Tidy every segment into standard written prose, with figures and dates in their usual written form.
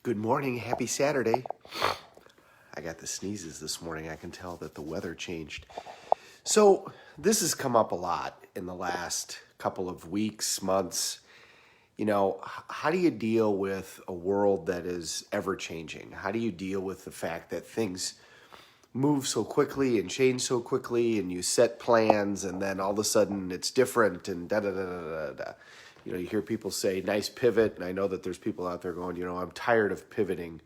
Good morning. Happy Saturday. I got the sneezes this morning. I can tell that the weather changed. So this has come up a lot in the last couple of weeks, months. How do you deal with a world that is ever changing? How do you deal with the fact that things move so quickly and change so quickly, and you set plans and then all of a sudden it's different and da da da da da da. You hear people say, nice pivot, and I know that there's people out there going, I'm tired of pivoting.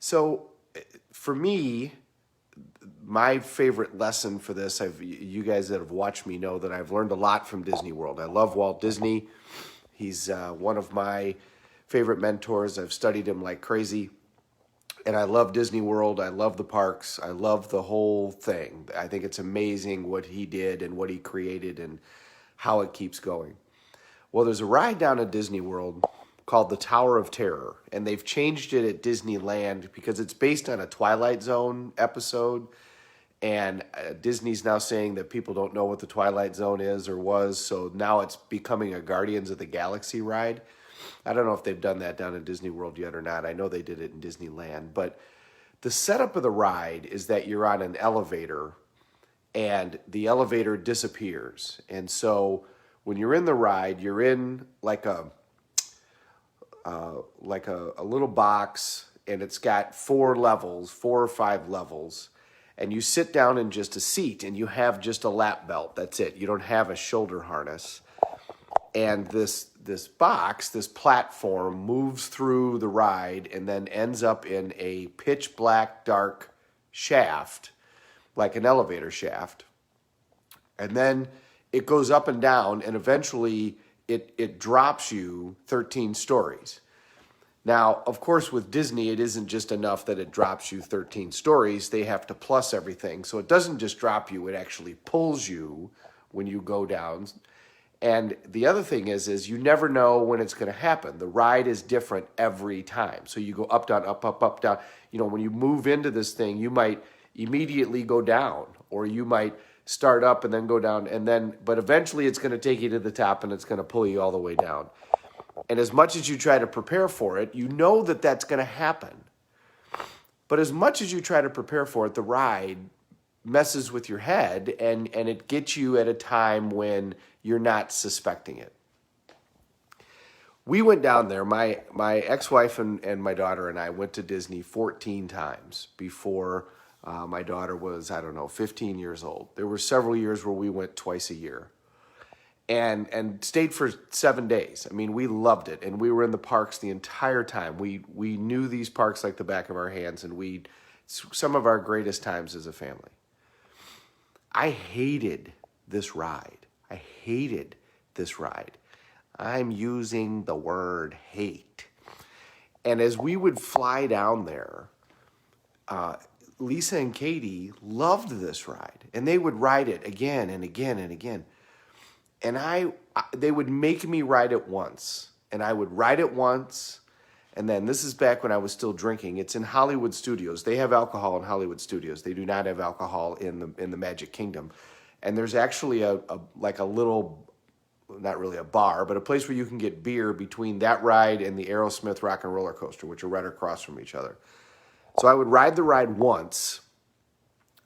So for me, my favorite lesson for this, you guys that have watched me know that I've learned a lot from Disney World. I love Walt Disney. He's one of my favorite mentors. I've studied him like crazy. And I love Disney World. I love the parks. I love the whole thing. I think it's amazing what he did and what he created and how it keeps going. Well, there's a ride down at Disney World called the Tower of Terror, and they've changed it at Disneyland because it's based on a Twilight Zone episode, and Disney's now saying that people don't know what the Twilight Zone is or was, so now it's becoming a Guardians of the Galaxy ride. I don't know if they've done that down in Disney World yet or not. I know they did it in Disneyland, but the setup of the ride is that you're on an elevator, and the elevator disappears, and so when you're in the ride, you're in like a little box, and it's got 4 or 5 levels, and you sit down in just a seat, and you have just a lap belt. That's it. You don't have a shoulder harness. And this box, this platform, moves through the ride and then ends up in a pitch black, dark shaft, like an elevator shaft. And then it goes up and down, and eventually it drops you 13 stories. Now, of course, with Disney, it isn't just enough that it drops you 13 stories. They have to plus everything. So it doesn't just drop you, it actually pulls you when you go down. And the other thing is you never know when it's going to happen. The ride is different every time. So you go up, down, up, up, up, down. When you move into this thing, you might immediately go down, or you might start up and then go down, but eventually it's going to take you to the top and it's going to pull you all the way down. And as much as you try to prepare for it, you know that that's going to happen. But as much as you try to prepare for it, the ride messes with your head, and it gets you at a time when you're not suspecting it. We went down there, my ex-wife and my daughter and I went to Disney 14 times before my daughter was, 15 years old. There were several years where we went twice a year and stayed for 7 days. I mean, we loved it, and we were in the parks the entire time. We knew these parks like the back of our hands, and some of our greatest times as a family. I hated this ride. I'm using the word hate. And as we would fly down there, Lisa and Katie loved this ride, and they would ride it again and again and again. And they would make me ride it once, and I would ride it once, and then this is back when I was still drinking. It's in Hollywood Studios. They have alcohol in Hollywood Studios. They do not have alcohol in the Magic Kingdom. And there's actually a little, not really a bar, but a place where you can get beer between that ride and the Aerosmith Rock and Roller Coaster, which are right across from each other. So I would ride the ride once,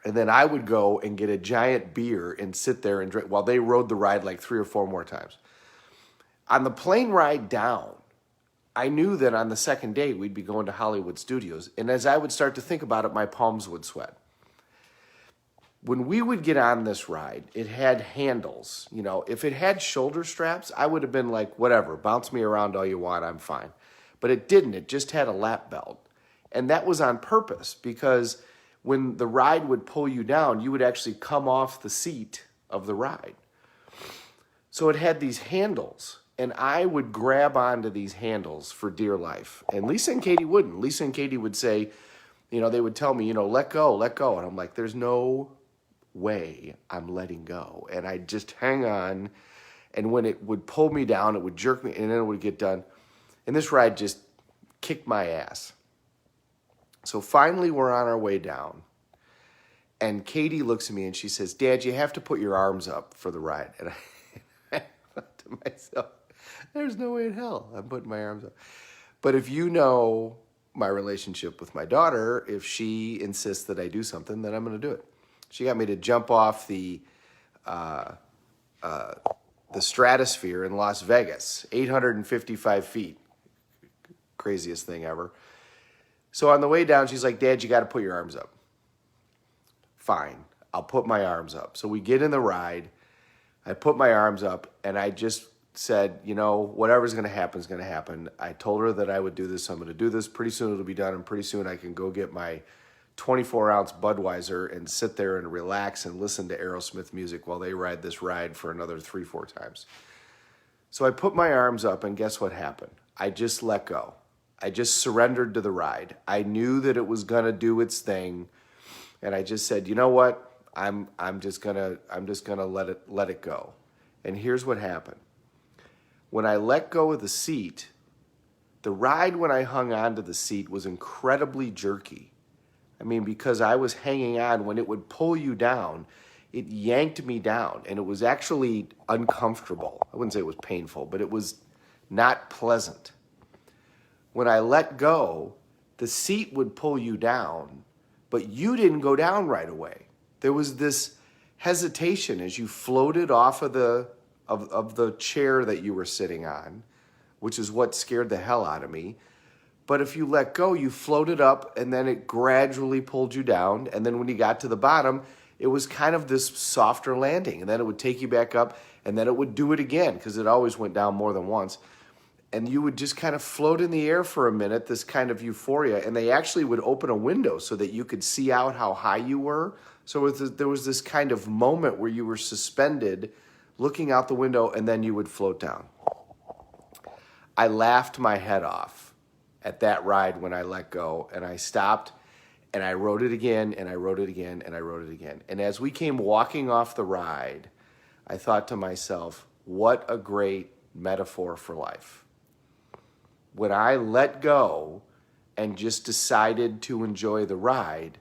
and then I would go and get a giant beer and sit there and drink while they rode the ride like 3 or 4 more times. On the plane ride down, I knew that on the second day we'd be going to Hollywood Studios, and as I would start to think about it, my palms would sweat. When we would get on this ride, it had handles. If it had shoulder straps, I would have been like, whatever, bounce me around all you want, I'm fine. But it didn't. It just had a lap belt. And that was on purpose, because when the ride would pull you down, you would actually come off the seat of the ride. So it had these handles, and I would grab onto these handles for dear life. And Lisa and Katie wouldn't. Lisa and Katie would say, they would tell me, let go. And I'm like, there's no way I'm letting go. And I'd just hang on, and when it would pull me down, it would jerk me, and then it would get done. And this ride just kicked my ass. So finally we're on our way down, and Katie looks at me and she says, Dad, you have to put your arms up for the ride. And I thought to myself, there's no way in hell I'm putting my arms up. But if you know my relationship with my daughter, if she insists that I do something, then I'm going to do it. She got me to jump off the stratosphere in Las Vegas, 855 feet. Craziest thing ever. So on the way down, she's like, Dad, you got to put your arms up. Fine, I'll put my arms up. So we get in the ride. I put my arms up, and I just said, whatever's going to happen is going to happen. I told her that I would do this, so I'm going to do this. Pretty soon it'll be done, and pretty soon I can go get my 24-ounce Budweiser and sit there and relax and listen to Aerosmith music while they ride this ride for another 3-4 times. So I put my arms up, and guess what happened? I just let go. I just surrendered to the ride. I knew that it was going to do its thing, and I just said, you know what? I'm just gonna let it go. And here's what happened. When I let go of the seat, the ride when I hung onto the seat was incredibly jerky. I mean, because I was hanging on, when it would pull you down, it yanked me down, and it was actually uncomfortable. I wouldn't say it was painful, but it was not pleasant. When I let go, the seat would pull you down, but you didn't go down right away. There was this hesitation as you floated off of the chair that you were sitting on, which is what scared the hell out of me. But if you let go, you floated up, and then it gradually pulled you down. And then when you got to the bottom, it was kind of this softer landing. And then it would take you back up, and then it would do it again, because it always went down more than once. And you would just kind of float in the air for a minute, this kind of euphoria. And they actually would open a window so that you could see out how high you were. So there was this kind of moment where you were suspended, looking out the window, and then you would float down. I laughed my head off at that ride when I let go, and I stopped, and I rode it again, and I rode it again, and I rode it again. And as we came walking off the ride, I thought to myself, what a great metaphor for life. When I let go and just decided to enjoy the ride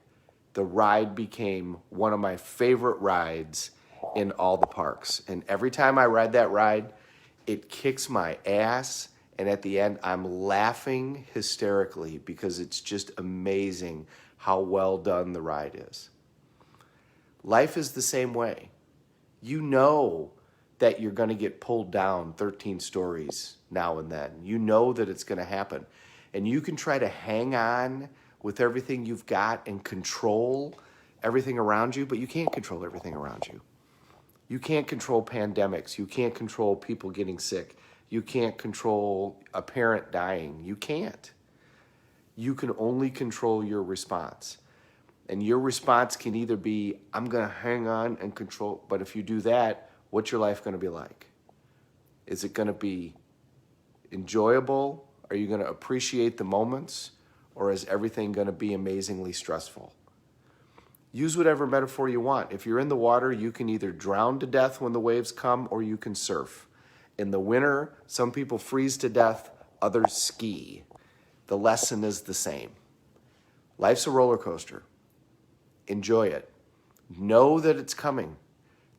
became one of my favorite rides in all the parks. And every time I ride that ride, it kicks my ass. And at the end, I'm laughing hysterically because it's just amazing how well done the ride is. Life is the same way. You know that you're going to get pulled down 13 stories now and then. You know that it's going to happen. And you can try to hang on with everything you've got and control everything around you, but you can't control everything around you. You can't control pandemics. You can't control people getting sick. You can't control a parent dying. You can't. You can only control your response. And your response can either be, I'm going to hang on and control, but if you do that, what's your life going to be like? Is it going to be enjoyable? Are you going to appreciate the moments? Or is everything going to be amazingly stressful? Use whatever metaphor you want. If you're in the water, you can either drown to death when the waves come, or you can surf. In the winter, some people freeze to death, others ski. The lesson is the same. Life's a roller coaster. Enjoy it. Know that it's coming.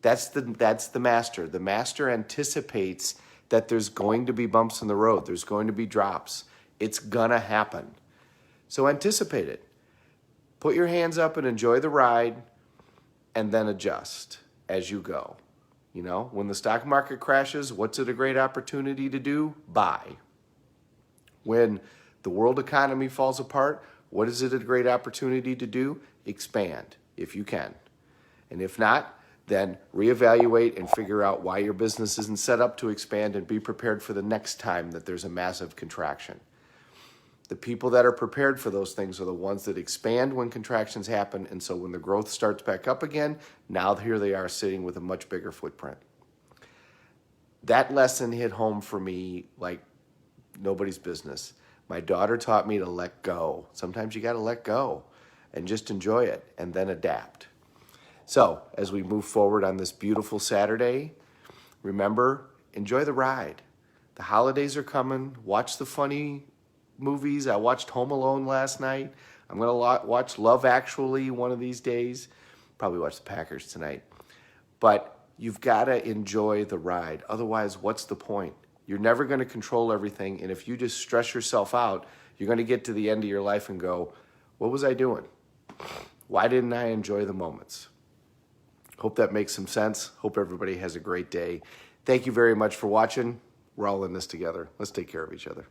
That's the master. The master anticipates that there's going to be bumps in the road. There's going to be drops. It's gonna happen. So anticipate it. Put your hands up and enjoy the ride, and then adjust as you go. When the stock market crashes, what's it a great opportunity to do? Buy. When the world economy falls apart, what is it a great opportunity to do? Expand, if you can. And if not, then reevaluate and figure out why your business isn't set up to expand, and be prepared for the next time that there's a massive contraction. The people that are prepared for those things are the ones that expand when contractions happen, and so when the growth starts back up again, now here they are sitting with a much bigger footprint. That lesson hit home for me like nobody's business. My daughter taught me to let go. Sometimes you got to let go and just enjoy it and then adapt. So as we move forward on this beautiful Saturday, remember, enjoy the ride. The holidays are coming. Watch the funny movies. I watched Home Alone last night. I'm going to watch Love Actually one of these days. Probably watch the Packers tonight. But you've got to enjoy the ride. Otherwise, what's the point? You're never going to control everything. And if you just stress yourself out, you're going to get to the end of your life and go, what was I doing? Why didn't I enjoy the moments? Hope that makes some sense. Hope everybody has a great day. Thank you very much for watching. We're all in this together. Let's take care of each other.